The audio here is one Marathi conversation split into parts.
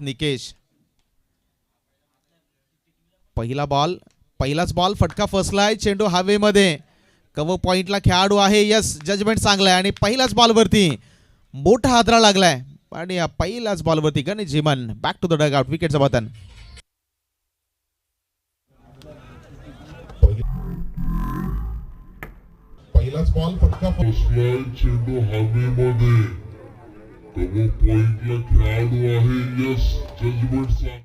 निकेश पहिलाच बॉल फटका फसलाय, चेंडू हवेमध्ये, कव्हर पॉइंटला खेळाडू आहे, यस जजमेंट चांगलं आहे आणि पहिल्याच बॉलवरती मोठा हादरा लागलाय आणि पहिल्याच बॉलवरती Ganesh Jhiman back to the dugout, विकेटचं बटन. पहिलाच बॉल फटका फसलाय, चेंडू हवेमध्ये, कव्हर पॉइंटला खेळाडू आहे, यस जजमेंट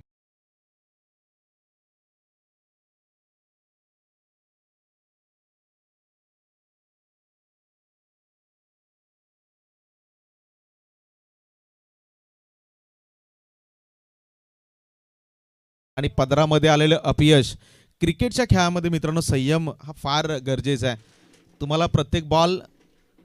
आणि पदरामध्ये आलेलं अपयश. क्रिकेटच्या खेळामध्ये मित्रांनो संयम हा फार गरजेचा आहे. तुम्हाला प्रत्येक बॉल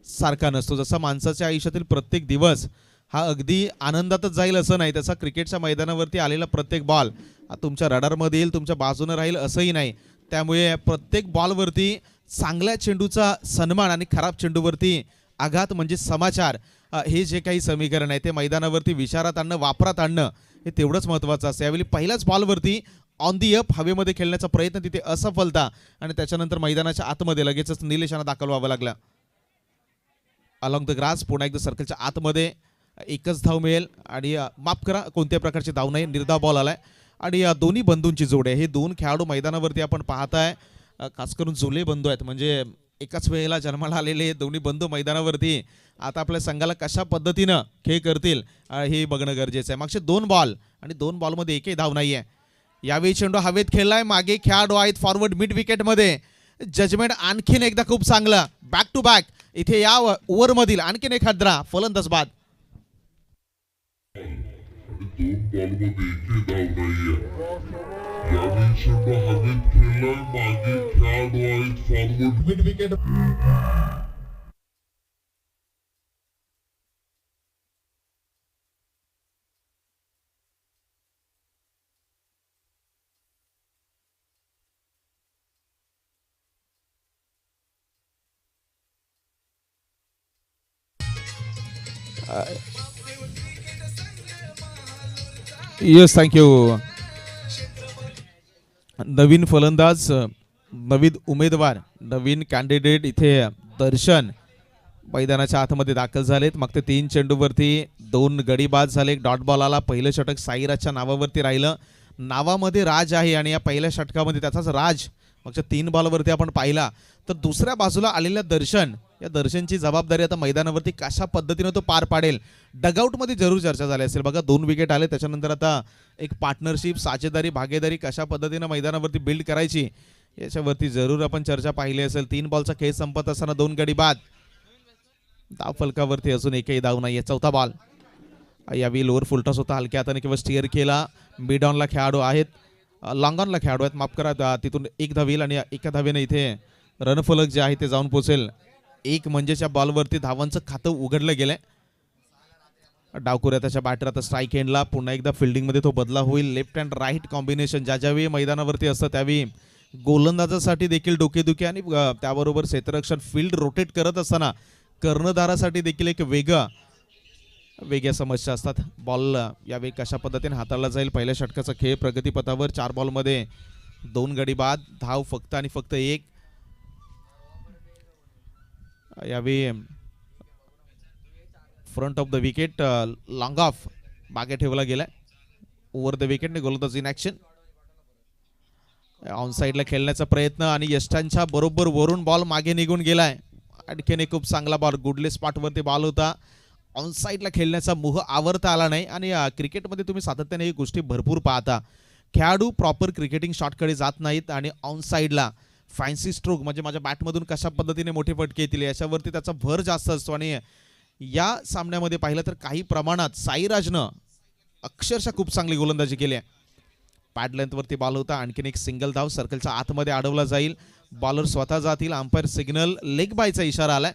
सारखा नसतो. जसा माणसाच्या आयुष्यातील प्रत्येक दिवस हा अगदी आनंदातच जाईल असं नाही. तसा क्रिकेटच्या मैदानावरती आलेला प्रत्येक बॉल हा तुमच्या रडारमध्ये येईल, तुमच्या बाजूने राहील असंही नाही. त्यामुळे प्रत्येक बॉलवरती चांगल्या चेंडूचा सन्मान आणि खराब चेंडूवरती आघात म्हणजे समाचार, हे जे काही समीकरण आहे ते मैदानावरती विचारात आणणं, वापरात आणणं हे तेवढंच महत्त्वाचं असतं. यावेळी पहिल्याच बॉलवरती ऑन दी अप हवेमध्ये खेळण्याचा प्रयत्न तिथे असफलता आणि त्याच्यानंतर मैदानाच्या आतमध्ये लगेचच निलेशांना दाखल व्हावं लागलं. अलॉंग द ग्रास पुन्हा एकदा सर्कलच्या आतमध्ये एकच धाव मिळेल आणि माफ करा कोणत्या प्रकारची धाव नाही, निर्धाव बॉल आलाय आणि दोन्ही बंधूंची जोड आहे. हे दोन खेळाडू मैदानावरती आपण पाहताय, खास करून जुले बंधू आहेत, म्हणजे एकाच वेळेला जन्माला आलेले दोन्ही बंधू मैदानावरती आता आपल्या संघाला कशा पद्धतीनं खेळ करतील हे बघणं गरजेचं आहे. मागचे 2 बॉल आणि 2 बॉलमध्ये एकही धाव नाही आहे. यावेळी चेंडू हवेत खेळलाय, मागे खेळाडू आहेत फॉरवर्ड मिड विकेटमध्ये. जजमेंट आणखीन एकदा खूप चांगलं, बॅक टू बॅक. इथे या ओव्हरमधील आणखीन एक हादरा, फलंदाज बाद. दोन बॉलमध्ये एकही धाव नाहीये. यावेळी चेंडू हवेत खेळलाय, मागे खेळाडू आहेत forward mid wicket. Yes thank you. नवीन फलंदाज, नवीन उमेदवार, नवीन कॅन्डिडेट इथे दर्शन मैदानाच्या आतमध्ये दाखल झालेत. मग ते 3 चेंडूवरती 2 गडी बाद झाले, डॉट बॉल आला. पहिलं षटक साईराजच्या नावावरती राहिलं. नावामध्ये राज आहे आणि या पहिल्या षटकामध्ये त्याचाच राज मागच्या 3 बॉलवरती आपण पाहिला. तर दुसऱ्या बाजूला आलेल्या दर्शन, या दर्शनची जबाबदारी आता मैदानावरती कशा पद्धतीने तो पार पाडेल. डगआउटमध्ये जरूर चर्चा झाली असेल बघा. 2 विकेट आले, त्याच्यानंतर आता एक पार्टनरशिप, साझेदारी, भागीदारी कशा पद्धतीने मैदानावरती बिल्ड करायची याच्यावरती जरूर आपण चर्चा पाहिली असेल. 3 बॉलचा खेळ संपत असताना 2 गडी बाद. धाव फलकावरती अजून एकही धाव नाहीये. चौथा बॉल. यावेळी लोअर फुलटॉस होता, हलक्या हाताने किंवा स्टिअर केला. मिड ऑनला खेळाडू आहेत, लॉंग ऑनला खेळाडू आहेत, माफ करा. तिथून 1 धाव येईल आणि एका धावेने इथे रणफलक जे आहे ते जाऊन पोहोचेल. 1 म्हणजेच्या बॉलवरती धावांचं खातं उघडलं गेलंय. डावकुऱ्या त्याच्या बॅटर आता स्ट्राईक एंडला. पुन्हा एकदा फिल्डिंगमध्ये तो बदला होईल. लेफ्ट अँड राईट कॉम्बिनेशन ज्यावेळी मैदानावरती असतं त्यावेळी गोलंदाजासाठी देखील डोकेदुखी आणि त्याबरोबर क्षेत्ररक्षण फील्ड रोटेट करत असताना कर्णधारासाठी देखील एक वेगळ्या समस्या असतात. बॉल यावेळी कशा पद्धतीने हाताळला जाईल. पहिल्या षटकाचा खेळ प्रगतीपथावर. 4 बॉलमध्ये 2 गडी बाद, धाव फक्त आणि फक्त 1. यावेळी front of the wicket long of मागे ठेवला गेलाय. ओव्हर द विकेटने गोलंदाज इन ॲक्शन. ऑन साईडला खेळण्याचा प्रयत्न आणि यष्टांच्या बरोबर वरून बॉल मागे निघून गेलाय. आणखीन एक खूप चांगला बॉल, गुडले स्पॉटवरती बॉल होता. ऑन साईडला खेळण्याचा मोह आवरता आला नाही आणि क्रिकेटमध्ये तुम्ही सातत्याने ही गोष्टी भरपूर पाहता. खेळाडू प्रॉपर क्रिकेटिंग शॉटकडे जात नाहीत आणि ऑन साईडला फॅन्सी स्ट्रोक म्हणजे माझ्या बॅटमधून कशा पद्धतीने मोठे फटके येतील याच्यावरती त्याचा भर जास्त असतो. आणि या सामन्यामध्ये पाहिलं तर काही प्रमाणात साईराजनं अक्षरशः खूप चांगली गोलंदाजी केली आहे. पॅड लेंथवरती बॉल होता. आणखीन एक सिंगल धाव सर्कलच्या आतमध्ये अडवला जाईल. बॉलर स्वतः जातील. अंपायर सिग्नल लेग बायचा इशारा आलाय.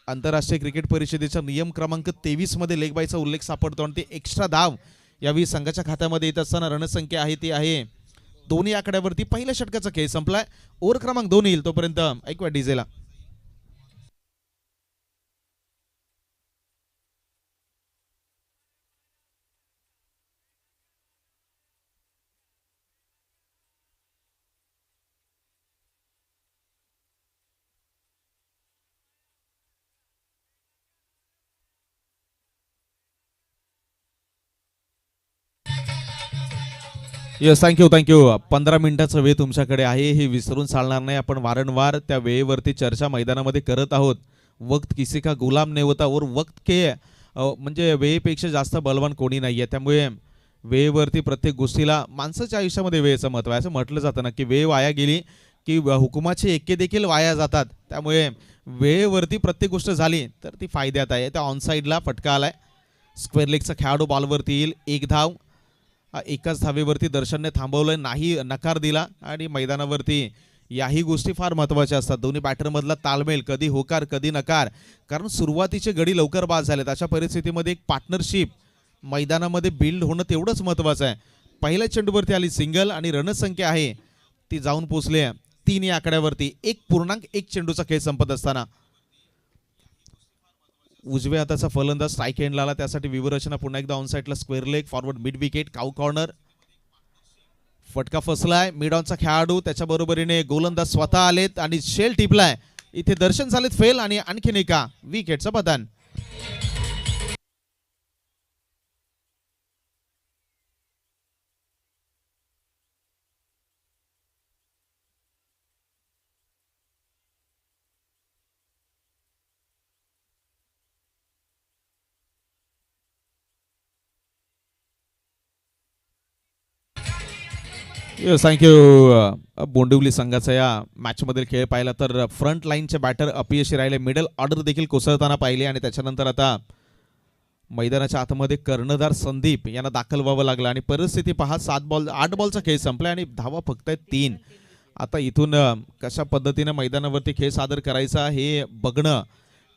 आंतरराष्ट्रीय क्रिकेट परिषदेचा नियम क्रमांक 23 मध्ये लेग बायचा उल्लेख सापडतो आणि ते एक्स्ट्रा धाव यावेळी संघाच्या खात्यामध्ये येत असताना रणसंख्या आहे ती आहे दोन्ही आकड्यावरती. पहिल्या षटकाचा खेळ संपलाय. ओव्हर क्रमांक 2 येईल तोपर्यंत ऐकूया डीजेला. येस, थँक्यू 15 मिनिटाचा वेळ तुमच्याकडे आहे, हे विसरून चालणार नाही. आपण वारंवार त्या वेळेवरती चर्चा मैदानामध्ये करत आहोत. वक्त किसी का गुलाम नहीं होता और वक्त के म्हणजे वेळेपेक्षा जास्त बलवान कोणी नाही आहे. त्यामुळे वेळेवरती प्रत्येक गोष्टीला माणसाच्या आयुष्यामध्ये वेळेचं महत्त्व आहे. असं म्हटलं जातं ना की वेळ वाया गेली की हुकुमाचे एक्के देखील वाया जातात. त्यामुळे वेळेवरती प्रत्येक गोष्ट झाली तर ती फायद्यात आहे. त्या ऑनसाईडला फटका आलाय. स्क्वेअर लेगचा खेळाडू बॉलवरती येईल. एक धाव. एकाच धावेवरती दर्शनने थांबवलं नाही, नकार दिला आणि मैदानावरती याही गोष्टी फार महत्त्वाच्या असतात. दोन्ही बॅटरमधला ताळमेळ, कधी होकार कधी नकार, कारण सुरुवातीचे गडी लवकर बाद झालेत. अशा परिस्थितीमध्ये एक पार्टनरशिप मैदानामध्ये बिल्ड होणं तेवढंच महत्त्वाचं आहे. पहिल्या चेंडूवरती आली सिंगल आणि रणसंख्या आहे ती जाऊन पोचली 3 या आकड्यावरती. 1.1 चेंडूचा खेळ संपत असताना उजव्या हाताचा फलंदाज स्ट्राईक एंडला आला. त्यासाठी विवरचना पुन्हा एकदा ऑनसाईडला square leg, forward mid wicket, cow corner. फटका फसलाय. मिड ऑनचा खेळाडू, त्याच्या बरोबरीने गोलंदाज स्वतः आलेत आणि शेल टिपलाय. इथे दर्शन झालेत फेल आणि आणखीन एका विकेटचं पतन. थँक्यू. बोंडिवली संघाचा या मॅचमधील खेळ पाहिला तर फ्रंट लाईनचे बॅटर अपयशी राहिले. मिडल ऑर्डर देखील कोसळताना पाहिले आणि त्याच्यानंतर आता मैदानाच्या आतमध्ये कर्णधार संदीप यांना दाखल व्हावं लागलं आणि परिस्थिती पहा. 8 बॉलचा खेळ संपला आणि धावा फक्त 3. आता इथून कशा पद्धतीने मैदानावरती खेळ सादर करायचा हे बघणं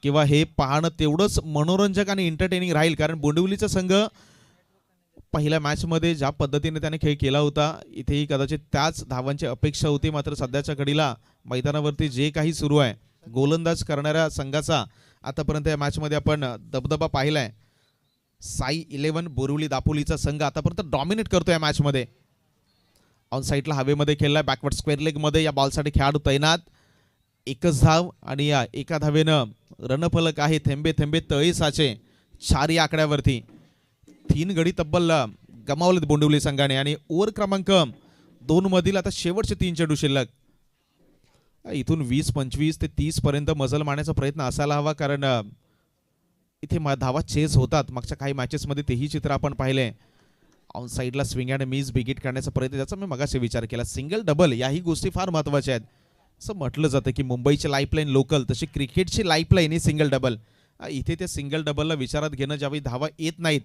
किंवा हे पाहणं तेवढंच मनोरंजक आणि एंटरटेनिंग राहील. कारण बोंडिवलीचा संघ पहिल्या मॅचमध्ये ज्या पद्धतीने त्याने खेळ केला होता, इथेही कदाचित त्याच धावांची अपेक्षा होती. मात्र सध्याच्या घडीला मैदानावरती जे काही सुरू आहे, गोलंदाज करणाऱ्या संघाचा आतापर्यंत या मॅचमध्ये आपण दबदबा पाहिलाय. साई 11 बोरिवली दापोलीचा संघ आतापर्यंत डॉमिनेट करतो या मॅचमध्ये. ऑन साईडला हवेमध्ये खेळलाय. बॅकवर्ड स्क्वेअर लेगमध्ये या बॉलसाठी खेळाडू तैनात. एकच धाव आणि या एका धावेनं रणफलक आहे. थेंबे थेंबे तळी साचे. 4 या आकड्यावरती 3 गडी तब्बल गमावलेत बोंडिवली संघाने आणि ओव्हर क्रमांक 2 मधील आता शेवटचे 3 चेंडू शिल्लक. इथून 20-25 ते 30 पर्यंत मजल मारण्याचा प्रयत्न असायला हवा, कारण इथे धावा चेस होतात. मागच्या काही मॅचेसमध्ये तेही चित्र आपण पाहिले. ऑन साईडला स्विंग अँड मिस बिगिट करण्याचा प्रयत्न, ज्याचा मी मगाशी विचार केला. सिंगल डबल याही गोष्टी फार महत्त्वाच्या आहेत. असं म्हटलं जातं की मुंबईची लाईफलाईन लोकल, तशी क्रिकेटची लाईफलाईन ही सिंगल डबल. इथे त्या सिंगल डबलला विचारात घेणं, ज्यावेळी धावा येत नाहीत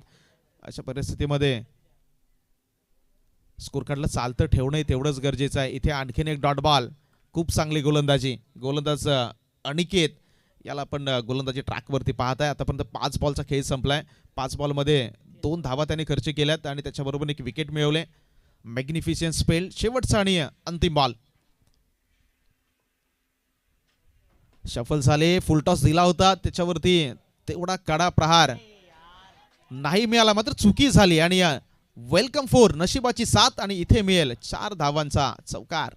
अशा परिस्थितीमध्ये स्कोर कार्डला चालतं ठेवणं तेवढंच गरजेचं आहे. इथे आणखीन एक डॉट बॉल. खूप चांगली गोलंदाजी. गोलंदाज अनिकेत याला आपण गोलंदाजी ट्रॅकवरती पाहत आहे. आतापर्यंत 5 बॉलचा खेळ संपलाय. 5 बॉलमध्ये 2 धावा त्याने खर्च केल्यात आणि त्याच्याबरोबर एक विकेट मिळवले. मॅग्निफिशियंट स्पेल. शेवटचा आणि अंतिम बॉल. शफल झाले. फुलटॉस दिला होता, त्याच्यावरती तेवढा कडा प्रहार नाही मिळाला. मात्र चुकी झाली आणि वेलकम 4 नशिबाची 7 आणि इथे मिळेल 4 धावांचा चौकार.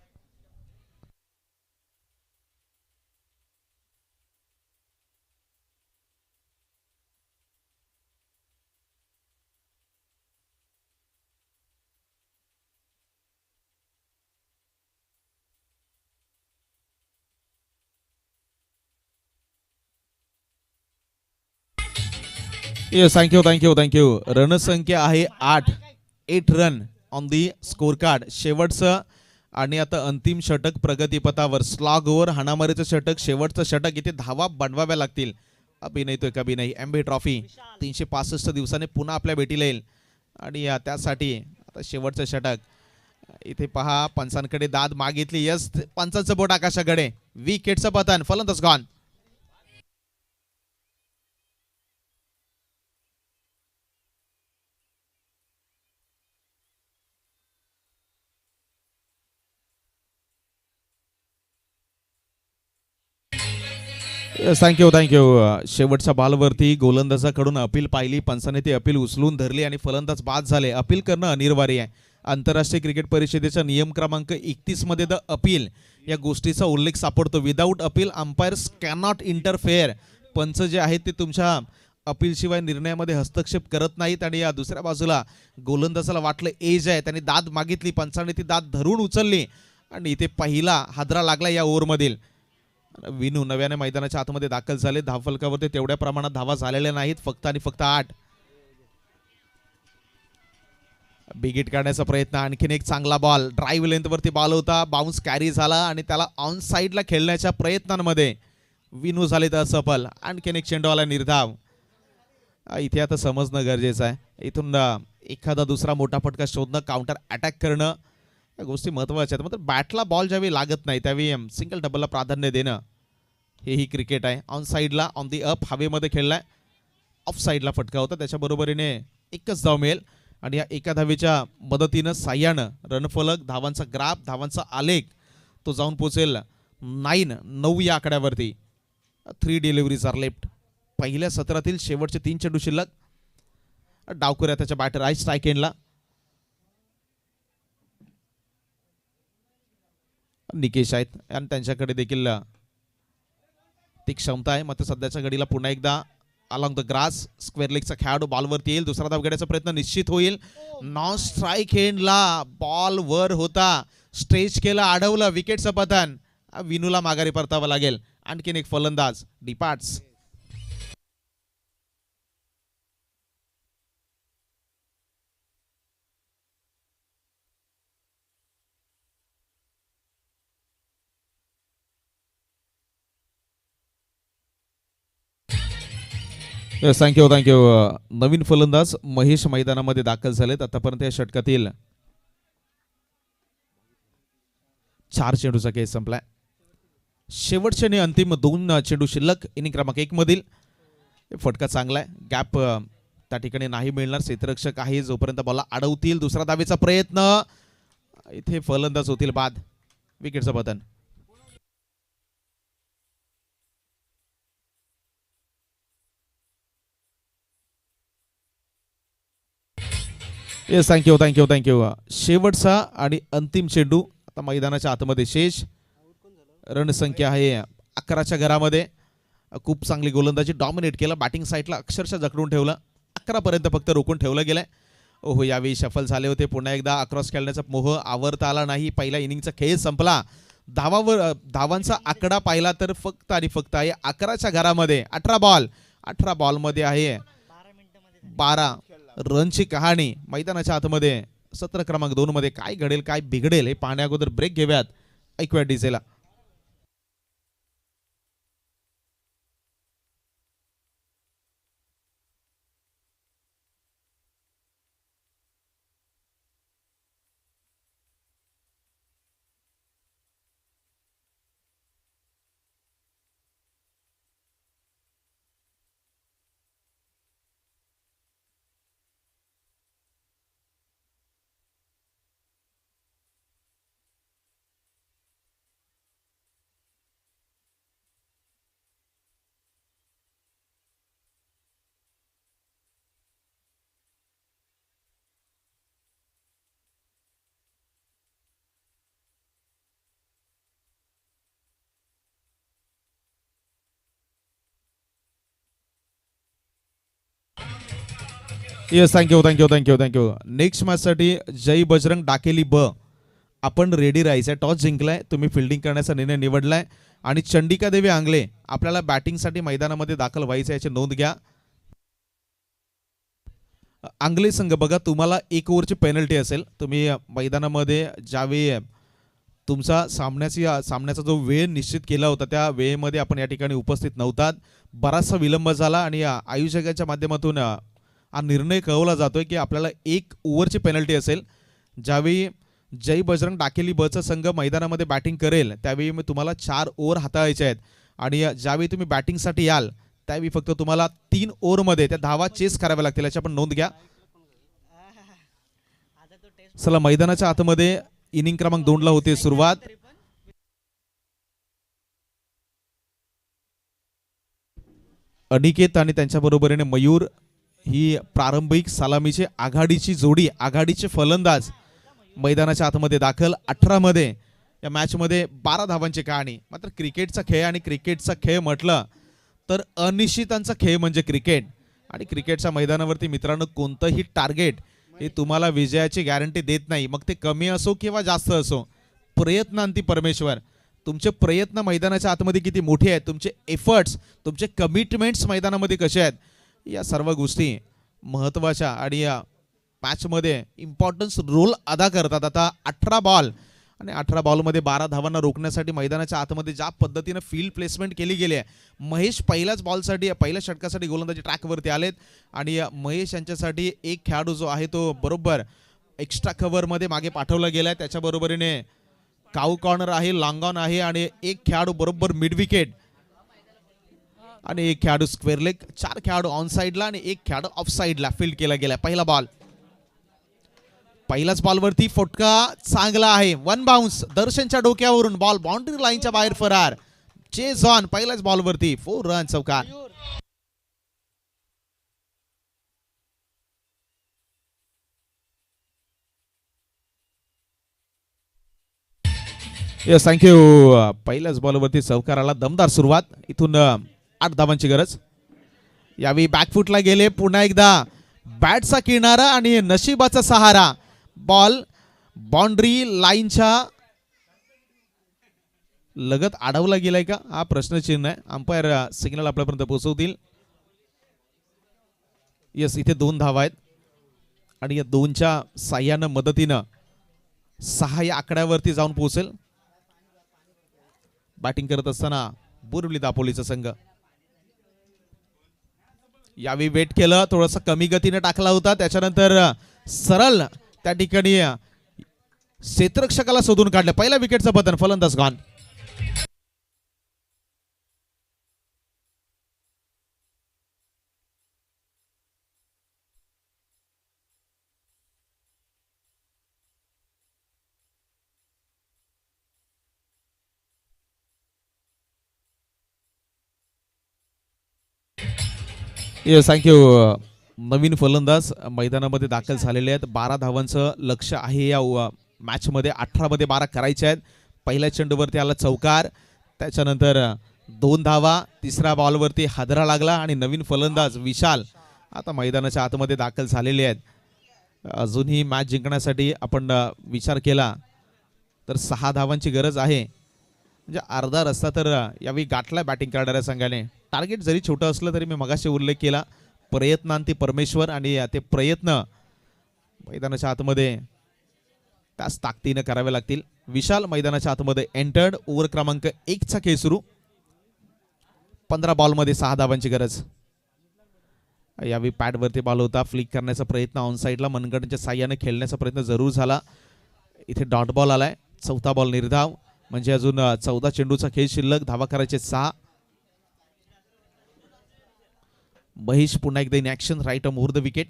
थँक्यू. रणसंख्या आहे 8 run on the score card. शेवटचं आणि आता अंतिम षटक प्रगतीपथावर. स्लॉग ओव्हर, हाणामारीचं षटक, शेवटचं षटक. इथे धावा बनवाव्या लागतील. अभिनय तो कभी नाही. एमबी ट्रॉफी 365 दिवसाने पुन्हा आपल्या भेटीला येईल आणि त्यासाठी आता शेवटचं षटक. इथे पहा, पंचांकडे दाद मागितली. यस, पंचांचं बोट आकाशाकडे. विकेटचं पतन. फलंदाज गॉन. थँक्यू. शेवटच्या बॉलवरती गोलंदाजाकडून अपील पाहिली. पंचाने ती अपील उचलून धरली आणि फलंदाज बाद झाले. अपील करणं अनिवार्य आहे. आंतरराष्ट्रीय क्रिकेट परिषदेचा नियम क्रमांक 31 मध्ये द अपील या गोष्टीचा उल्लेख सापडतो. Without appeal umpires cannot interfere. पंच जे आहेत ते तुमच्या अपीलशिवाय निर्णयामध्ये हस्तक्षेप करत नाहीत आणि या दुसऱ्या बाजूला गोलंदाजाला वाटलं एज आहे, त्यांनी दाद मागितली, पंचाने ती दाद धरून उचलली आणि इथे पहिला हादरा लागला या ओव्हरमधील. विनू नव्याने मैदानाच्या आतमध्ये दाखल झाले. धावफलकावरती तेवढ्या प्रमाणात धावा झालेल्या नाहीत, फक्त आणि फक्त 8. बिग हिट काढण्याचा प्रयत्न, आणखीन एक चांगला बॉल, ड्राईव्ह लेंथवरती बॉल होता, बाउन्स कॅरी झाला आणि त्याला ऑन साईडला खेळण्याच्या प्रयत्नांमध्ये विनू झाले तर असफल. आणखीन एक चेंडूवाला निर्धाव. इथे आता समजणं गरजेचं आहे, इथून एखादा दुसरा मोठा फटका शोधणं, काउंटर अटॅक करणं, या गोष्टी महत्त्वाच्या आहेत. मात्र बॅटला बॉल ज्यावेळी लागत नाही त्यावेळी सिंगल डबलला प्राधान्य देणं हेही क्रिकेट आहे. ऑन साईडला ऑन दी अप हवेमध्ये खेळलाय, ऑफ साईडला फटका होता, त्याच्या बरोबरीने एकच धाव मिळेल आणि या एका धावेच्या मदतीनं साह्यानं रणफलक, धावांचा ग्राफ, धावांचा आलेख तो जाऊन पोचेल 9 या आकड्यावरती. 3 डिलिव्हरीज आर लेफ्ट. पहिल्या सत्रातील शेवटचे 3 चेंडू शिल्लक. डावकऱ्या त्याच्या बॅट राईट स्ट्राईक एंडला. निकेश आहेत आणि त्यांच्याकडे देखील ती क्षमता आहे. मात्र सध्याच्या घडीला पुन्हा एकदा अलॉंग द ग्रास स्क्वेअर लेगचा खेळाडू बॉलवरती येईल, दुसरा धाव घेण्याचा प्रयत्न निश्चित होईल. नॉन स्ट्राईक एंडला बॉल वर होता, स्ट्रेच केलं, अडवलं, विकेटचं पतन. विनूला माघारी परतावं लागेल. आणखीन एक फलंदाज डिपार्ट्स. थँक्यू. नवीन फलंदाज महेश मैदानामध्ये दाखल झालेत. आतापर्यंत या षटकातील 4 चेंडूचा खेळ संपलाय. शेवटचे आणि अंतिम 2 चेंडू शिल्लक. इनिंग क्रमांक 1 मधील फटका चांगला आहे, गॅप त्या ठिकाणी नाही मिळणार. क्षेत्ररक्षक आहे, जोपर्यंत बॉलला अडवतील. दुसरा धावेचा प्रयत्न, इथे फलंदाज होतील बाद, विकेटचं पतन. Yes, thank you. शेवटचा आणि अंतिम चेंडू आता मैदानाच्या आतमध्ये शेष. रणसंख्या आहे 11च्या घरामध्ये. खूप चांगली गोलंदाजी, डॉमिनेट केलं, बॅटिंग साईडला अक्षरशः जखडून ठेवलं. 11 पर्यंत फक्त रोखून ठेवलं गेलंय. ओहो, यावेळी शफल झाले होते. पुन्हा एकदा अक्रॉस खेळण्याचा मोह आवरता आला नाही. पहिल्या इनिंगचा खेळ संपला. धावांचा आकडा पाहिला तर फक्त आणि फक्त आहे 11च्या घरामध्ये 18 बॉलमध्ये आहे 12 रनची कहाणी. मैदानाच्या आतमध्ये सत्र क्रमांक 2 मध्ये काय घडेल, काय बिघडेल हे पाहण्या अगोदर ब्रेक घेऊयात. ऐकूया डीजेला. Yes, thank you. नेक्स्ट मॅचसाठी जय बजरंग डाकेली ब आपण रेडी राहायचंय. टॉस जिंकलाय, तुम्ही फिल्डिंग करण्याचा निर्णय निवडलाय आणि चंडिका देवी आंगले आपल्याला बॅटिंगसाठी मैदानामध्ये दाखल व्हायचं, याची नोंद घ्या. आंगले संघ बघा, तुम्हाला 1 ओव्हरची पेनल्टी असेल. तुम्ही मैदानामध्ये ज्यावेळी तुमचा सामन्याचा जो वेळ निश्चित केला होता त्या वेळेमध्ये आपण या ठिकाणी उपस्थित नव्हतात. बराचसा विलंब झाला आणि आयोजकांच्या माध्यमातून हा निर्णय कळवला जातोय की आपल्याला 1 ओव्हरची पेनल्टी असेल. ज्यावेळी जय बजरंग डाकेली बचा संघ मैदानामध्ये बॅटिंग करेल त्यावेळी मी तुम्हाला 4 ओव्हर हाताळायचे आहेत आणि ज्यावेळी तुम्ही बॅटिंगसाठी याल त्यावेळी फक्त तुम्हाला 3 ओव्हरमध्ये त्या धावा चेस कराव्या लागतील, याची आपण नोंद घ्या. चला, मैदानाच्या आतमध्ये इनिंग क्रमांक 2 ला होते सुरुवात. अनिकेत आणि त्यांच्या बरोबरीने मयूर ही प्रारंभिक सलामीची आघाडीची जोडी, आघाडीचे फलंदाज मैदानाच्या आतमध्ये दाखल. 18 मध्ये या मॅच मध्ये 12 धावांची कहाणी. मात्र क्रिकेटचा खेळ आणि क्रिकेटचा खेळ म्हटलं तर अनिश्चितांचा खेळ म्हणजे क्रिकेट. आणि क्रिकेटच्या मैदानावरती मित्रांनो कोणतंही टार्गेट हे तुम्हाला विजयाची गॅरंटी देत नाही, मग ते कमी असो किंवा जास्त असो. प्रयत्नांती परमेश्वर. तुमचे प्रयत्न मैदानाच्या आतमध्ये किती मोठे आहेत, तुमचे एफर्ट्स, तुमचे कमिटमेंट्स मैदानामध्ये कसे आहेत, या सर्व गोष्टी महत्त्वाच्या आणि या मॅचमध्ये इम्पॉर्टन्स रोल अदा करतात. आता 18 बॉल आणि 18 बॉलमध्ये 12 धावांना रोखण्यासाठी मैदानाच्या आतमध्ये ज्या पद्धतीनं फील्ड प्लेसमेंट केली गेली आहे. महेश पहिल्याच बॉलसाठी पहिल्या षटकासाठी गोलंदाजी ट्रॅकवरती आलेत आणि महेश यांच्यासाठी एक खेळाडू जो आहे तो बरोबर एक्स्ट्रा कव्हरमध्ये मागे पाठवला गेला आहे. त्याच्या बरोबरीने काऊ कॉर्नर आहे, लॉंग ऑन आहे आणि एक खेळाडू बरोबर मिड विकेट आणि एक खेळाडू स्क्वेअर लेग. 4 खेळाडू ऑन साईडला आणि एक खेळाडू ऑफ साईडला फील्ड केला गेला. पहिला बॉल, पहिल्याच बॉलवरती फटका चांगला आहे. 1 बाउन्स दर्शनच्या डोक्यावरून बॉल बाउंड्री लाईनच्या बाहेर फरार. चेज ऑन पहिल्याच बॉलवरती 4 रन चौकार. Yes thank you. पहिल्याच बॉलवरती चौकाराला दमदार सुरुवात. इथून 8 धावांची गरज. यावेळी बॅकफुटला गेले पुन्हा एकदा. बॅटचा किनारा आणि नशिबाचा सहारा. बॉल बाउंड्री लाईनच्या लगत अडवला गेलाय का हा प्रश्नचिन्ह आहे. अंपायर सिग्नल आपल्यापर्यंत पोहोचवतील. येस इथे 2 धावा आहेत आणि या 2च्या साह्यानं मदतीनं 6 या आकड्यावरती जाऊन पोहोचेल. बॅटिंग करत असताना बोरिवली दापोलीचा संघ. यावेळी वेट केलं, थोडंसं कमी गतीने टाकला होता, त्याच्यानंतर सरळ त्या ठिकाणी क्षेत्ररक्षकाला शोधून काढलं. पहिल्या विकेटचं पतन, फलंदाज गॉन. Yes thank you. नवीन फलंदाज मैदानामध्ये दाखल झालेले आहेत. 12 धावांचं लक्ष आहे या मॅचमध्ये. 18 मध्ये 12 करायचे आहेत. पहिल्या चेंडूवरती आला चौकार, त्याच्यानंतर 2 धावा. तिसऱ्या बॉलवरती हादरा लागला आणि नवीन फलंदाज विशाल आता मैदानाच्या आतमध्ये दाखल झालेले आहेत. अजूनही मॅच जिंकण्यासाठी आपण विचार केला तर 6 धावांची गरज आहे. म्हणजे अर्धा रस्ता तर यावेळी गाठला बॅटिंग करणाऱ्या संघाने. टार्गेट जरी छोटं असलं तरी मी मगाशी उल्लेख केला प्रयत्नांती परमेश्वर आणि ते प्रयत्न मैदानाच्या आतमध्ये त्याच ताकदीने करावे लागतील. विशाल मैदानाच्या आतमध्ये एंटर्ड. ओव्हर क्रमांक 1 चा खेळ सुरू. 15 बॉलमध्ये 6 धावांची गरज. यावेळी पॅडवरती बॉल होता. फ्लिक करण्याचा प्रयत्न ऑन साईडला मनगटाच्या साह्याने खेळण्याचा प्रयत्न जरूर झाला. इथे डॉट बॉल आलाय. 4था बॉल निर्धाव, म्हणजे अजून 14 चेंडूचा खेळ शिल्लक. धावा करायचे 6. महेश पुन्हा एकदा in action, right on over the wicket.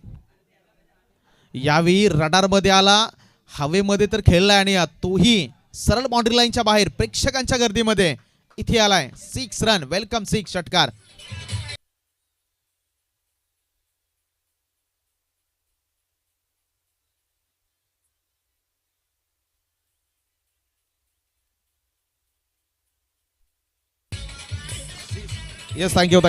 यावेळी रडार मध्ये आला, हवेमध्ये तर खेळलाय आणि तोही सरळ बाउंड्री लाईनच्या बाहेर प्रेक्षकांच्या गर्दीमध्ये इथे आलाय. 6 रन, वेलकम 6 षटकार. Yes thank you.